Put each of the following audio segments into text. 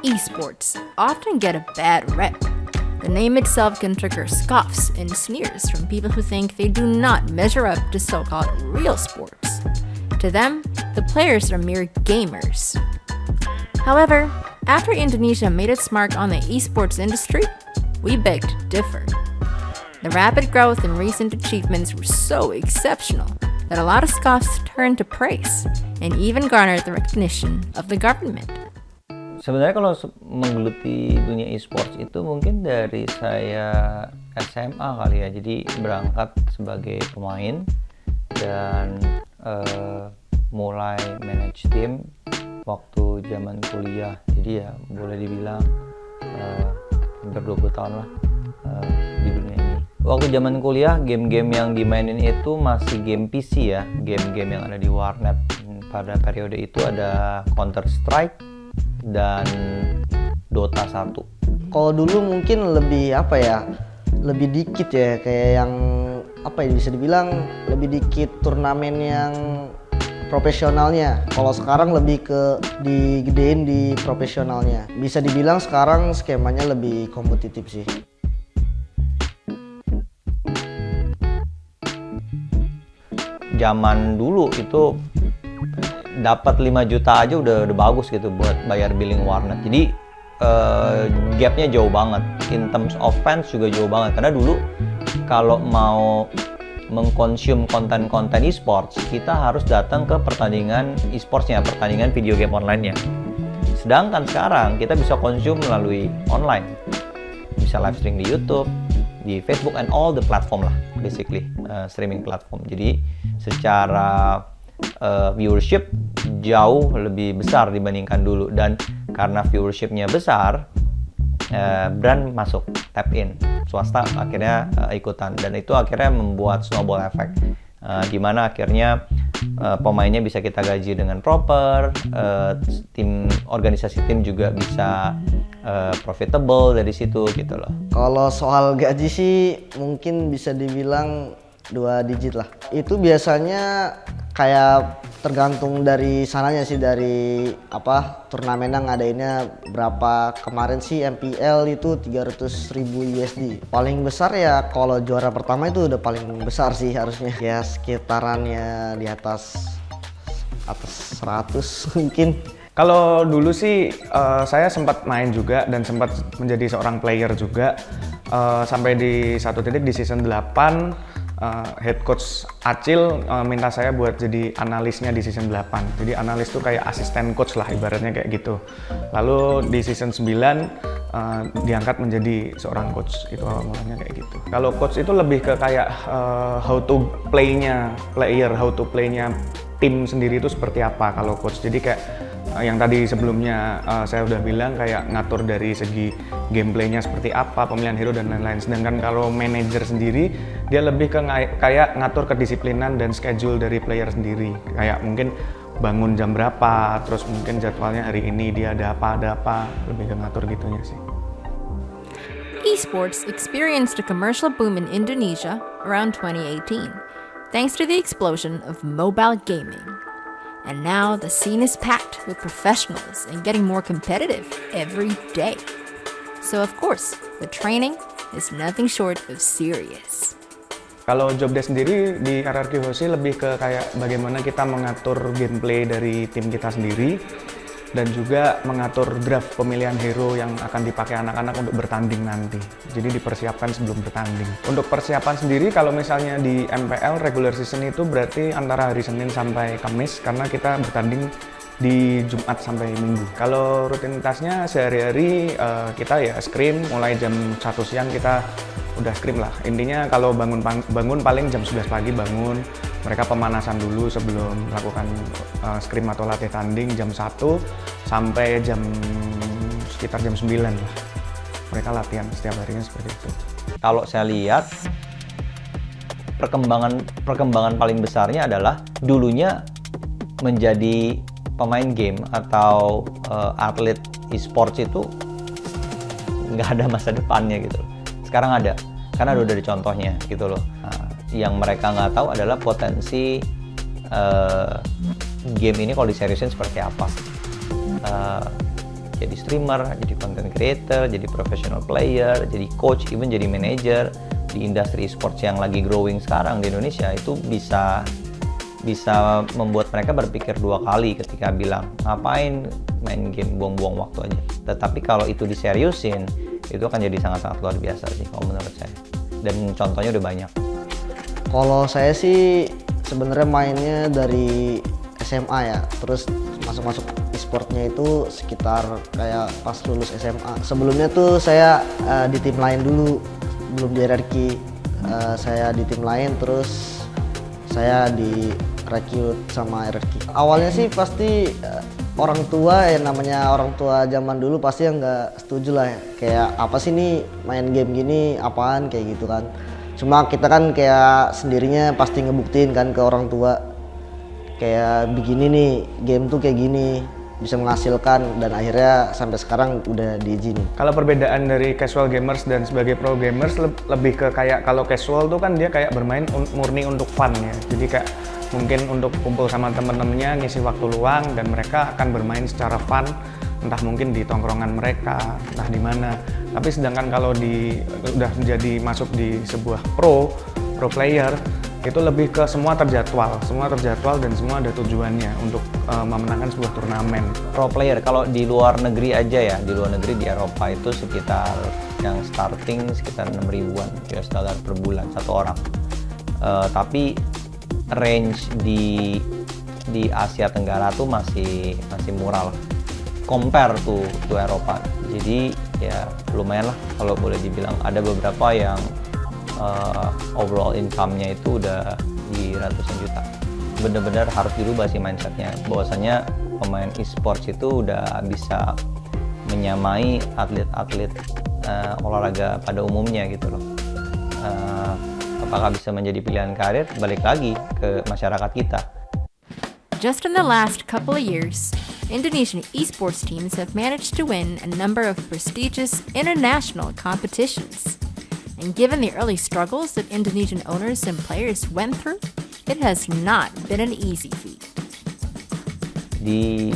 Esports often get a bad rep. The name itself can trigger scoffs and sneers from people who think they do not measure up to so-called real sports. To them, the players are mere gamers. However, after Indonesia made its mark on the esports industry, we beg to differ. The rapid growth and recent achievements were so exceptional that a lot of scoffs turned to praise and even garnered the recognition of the government. Sebenarnya kalau menggeluti dunia e-sports itu mungkin dari saya SMA kali ya. Jadi berangkat sebagai pemain dan mulai manage tim waktu zaman kuliah. Jadi ya boleh dibilang hampir 20 tahun lah di dunia ini. Waktu zaman kuliah, game-game yang dimainin itu masih game PC ya. Game-game yang ada di warnet. Pada periode itu ada Counter Strike dan Dota 1. Kalau dulu mungkin lebih lebih dikit ya, kayak yang bisa dibilang lebih dikit turnamen yang profesionalnya. Kalau sekarang lebih ke digedein di profesionalnya. Bisa dibilang sekarang skemanya lebih kompetitif sih. Zaman dulu itu dapat 5 juta aja udah bagus gitu buat bayar billing warnet. Jadi gapnya jauh banget. In terms of fans juga jauh banget. Karena dulu kalau mau mengkonsum konten-konten e-sports, kita harus datang ke pertandingan e-sportsnya, pertandingan video game online-nya. Sedangkan sekarang kita bisa konsum melalui online. Bisa live stream di YouTube, di Facebook, and all the platform lah, basically streaming platform. Jadi secara viewership jauh lebih besar dibandingkan dulu, dan karena viewershipnya besar, brand masuk, tap in, swasta akhirnya ikutan, dan itu akhirnya membuat snowball effect, di mana akhirnya pemainnya bisa kita gaji dengan proper, organisasi tim juga bisa profitable dari situ gitu loh. Kalau soal gaji sih mungkin bisa dibilang 2 digit lah. Itu biasanya kayak tergantung dari sananya sih, dari turnamennya ngadainnya berapa. Kemarin sih MPL itu 300.000 USD. Paling besar ya kalau juara pertama itu udah paling besar sih harusnya. Ya sekitarannya di atas 100 mungkin. Kalau dulu sih saya sempat main juga dan sempat menjadi seorang player juga, sampai di satu titik di season 8 head coach Acil minta saya buat jadi analisnya di season 8. Jadi analis tuh kayak asisten coach lah ibaratnya kayak gitu. Lalu di season 9 diangkat menjadi seorang coach, itu awalnya kayak gitu. Kalau coach itu lebih ke kayak how to play-nya player, how to play-nya tim sendiri itu seperti apa kalau coach. Jadi kayak yang tadi sebelumnya saya udah bilang, kayak ngatur dari segi gameplaynya seperti apa, pemilihan hero dan lain-lain. Sedangkan kalau manajer sendiri, dia lebih ke kayak ngatur kedisiplinan dan schedule dari player sendiri. Kayak mungkin bangun jam berapa, terus mungkin jadwalnya hari ini dia ada apa, lebih ke ngatur gitunya sih. Esports experienced a commercial boom in Indonesia around 2018, thanks to the explosion of mobile gaming. And now the scene is packed with professionals and getting more competitive every day. So of course, the training is nothing short of serious. Kalau job desk sendiri di RRQ HOSI lebih ke kayak bagaimana kita mengatur gameplay dari tim kita sendiri, dan juga mengatur draft pemilihan hero yang akan dipakai anak-anak untuk bertanding nanti. Jadi dipersiapkan sebelum bertanding. Untuk persiapan sendiri, kalau misalnya di MPL regular season itu berarti antara hari Senin sampai Kamis, karena kita bertanding di Jumat sampai Minggu. Kalau rutinitasnya sehari-hari kita ya scrim, mulai jam 1 siang kita udah scrim lah. Intinya kalau bangun paling jam 11 pagi bangun. Mereka pemanasan dulu sebelum melakukan scrim atau latih tanding jam 1 sampai sekitar jam 9 lah. Mereka latihan setiap harinya seperti itu. Kalau saya lihat perkembangan paling besarnya adalah dulunya menjadi pemain game atau atlet e-sports itu nggak ada masa depannya gitu. Sekarang ada, karena udah dari contohnya gitu loh. Nah, yang mereka nggak tahu adalah potensi game ini kalau diseriusin seperti apa. Jadi streamer, jadi content creator, jadi professional player, jadi coach, even jadi manager di industri e-sports yang lagi growing sekarang di Indonesia, itu bisa membuat mereka berpikir dua kali ketika bilang ngapain main game, buang-buang waktu aja. Tetapi kalau itu diseriusin, itu akan jadi sangat-sangat luar biasa sih kalau menurut saya. Dan contohnya udah banyak. Kalau saya sih sebenarnya mainnya dari SMA ya, terus masuk e-sportnya itu sekitar kayak pas lulus SMA. Sebelumnya tuh saya di tim lain dulu, belum di RRQ. Saya di tim lain, terus saya direkrut sama RRQ. Awalnya sih pasti orang tua, ya namanya orang tua zaman dulu pasti yang nggak setuju lah ya. Kayak apa sih nih main game gini, apaan kayak gitu kan. Cuma kita kan kayak sendirinya pasti ngebuktiin kan ke orang tua, kayak begini nih, game tuh kayak gini, bisa menghasilkan, dan akhirnya sampai sekarang udah diizinin. Kalau perbedaan dari casual gamers dan sebagai pro gamers lebih ke kayak, kalau casual tuh kan dia kayak bermain murni untuk fun ya. Jadi kayak mungkin untuk kumpul sama temen-temennya, ngisi waktu luang, dan mereka akan bermain secara fun, entah mungkin di tongkrongan mereka, entah di mana. Tapi sedangkan kalau udah menjadi masuk di sebuah pro player, itu lebih ke semua terjadwal dan semua ada tujuannya untuk memenangkan sebuah turnamen. Pro player kalau di luar negeri aja ya, di luar negeri di Eropa itu sekitar yang starting sekitar 6.000-an US dollar per bulan satu orang. Tapi range di Asia Tenggara tuh masih murah lah, compare to Eropa. Jadi ya lumayan lah kalau boleh dibilang. Ada beberapa yang overall income-nya itu udah di ratusan juta. Bener-bener harus dirubah sih mindset-nya, bahwasanya pemain e-sports itu udah bisa menyamai atlet-atlet olahraga pada umumnya gitu loh. Apakah bisa menjadi pilihan karir? Balik lagi ke masyarakat kita. Just in the last couple of years, Indonesian esports teams have managed to win a number of prestigious international competitions. And given the early struggles that Indonesian owners and players went through, it has not been an easy feat. Di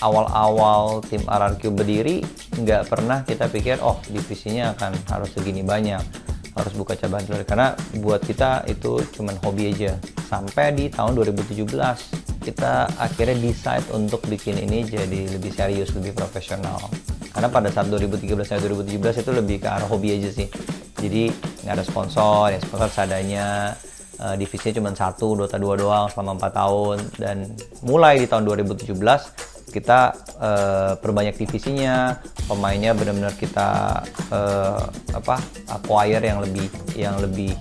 awal-awal tim RRQ berdiri, nggak pernah kita pikir, oh divisinya akan harus segini banyak, harus buka cabang lagi. Karena buat kita itu cuman hobi aja. Sampai di tahun 2017, kita akhirnya decide untuk bikin ini jadi lebih serius, lebih profesional. Karena pada saat 2013-2017 itu lebih ke arah hobi aja sih. Jadi nggak ada sponsor, ya sponsor seadanya, divisinya cuma 1, Dota 2 doang selama 4 tahun. Dan mulai di tahun 2017 kita perbanyak divisinya, pemainnya benar-benar kita acquire yang lebih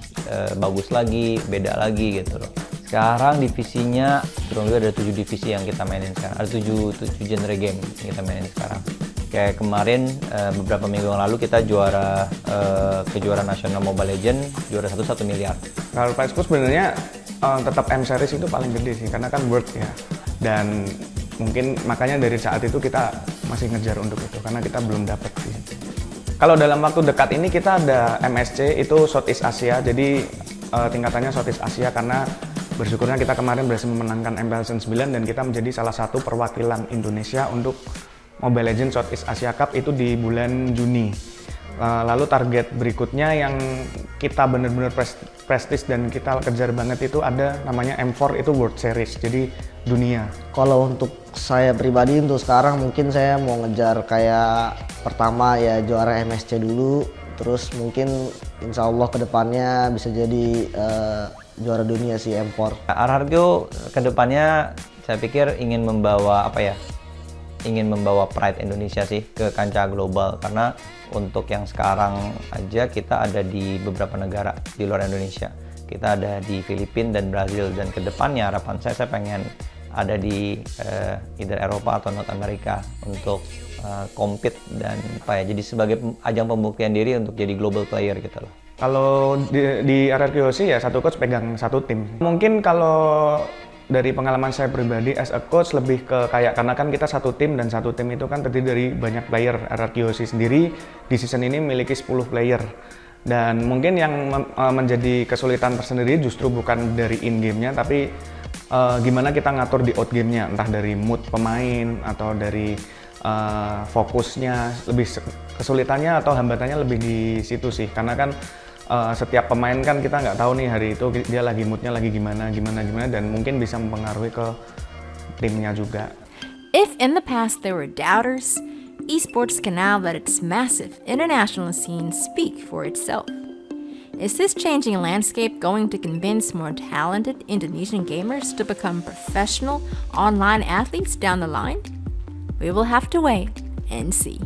bagus lagi, beda lagi gitu loh. Sekarang divisinya kurang lebih ada 7 divisi yang kita mainin sekarang, ada 7 genre game yang kita mainin sekarang. Kayak kemarin beberapa minggu yang lalu kita juara kejuaraan nasional Mobile Legends, juara 1 miliar. Kalau Prizepool sebenarnya tetap M Series itu paling gede sih, karena kan World ya. Dan mungkin makanya dari saat itu kita masih ngejar untuk itu, karena kita belum dapat sih. Kalau dalam waktu dekat ini kita ada MSC, itu Southeast Asia, jadi tingkatannya Southeast Asia, karena bersyukurnya kita kemarin berhasil memenangkan MPLS 9 dan kita menjadi salah satu perwakilan Indonesia untuk Mobile Legends Southeast Asia Cup itu di bulan Juni. Lalu target berikutnya yang kita benar-benar prestis dan kita kejar banget itu ada namanya M4, itu World Series, jadi dunia. Kalau untuk saya pribadi untuk sekarang mungkin saya mau ngejar kayak pertama ya juara MSC dulu, terus mungkin insya Allah kedepannya bisa jadi juara dunia sih M4. RRQ kedepannya saya pikir ingin membawa pride Indonesia sih ke kancah global, karena untuk yang sekarang aja kita ada di beberapa negara di luar Indonesia. Kita ada di Filipina dan Brazil, dan kedepannya harapan saya pengen ada di either Eropa atau North America untuk compete dan jadi sebagai ajang pembuktian diri untuk jadi global player gitu loh. Kalau di RRQHC ya satu coach pegang satu tim. Mungkin kalau dari pengalaman saya pribadi as a coach lebih ke kayak, karena kan kita satu tim dan satu tim itu kan terdiri dari banyak player. RRQHC sendiri di season ini memiliki 10 player. Dan mungkin yang menjadi kesulitan tersendiri justru bukan dari in-game-nya, tapi gimana kita ngatur di out game-nya, entah dari mood pemain atau dari fokusnya, lebih kesulitannya atau hambatannya lebih di situ sih, karena kan setiap pemain kan kita nggak tahu nih hari itu dia lagi moodnya lagi gimana dan mungkin bisa mempengaruhi ke timnya juga. If in the past there were doubters, esports can now let its massive international scene speak for itself. Is this changing landscape going to convince more talented Indonesian gamers to become professional online athletes down the line? We will have to wait and see.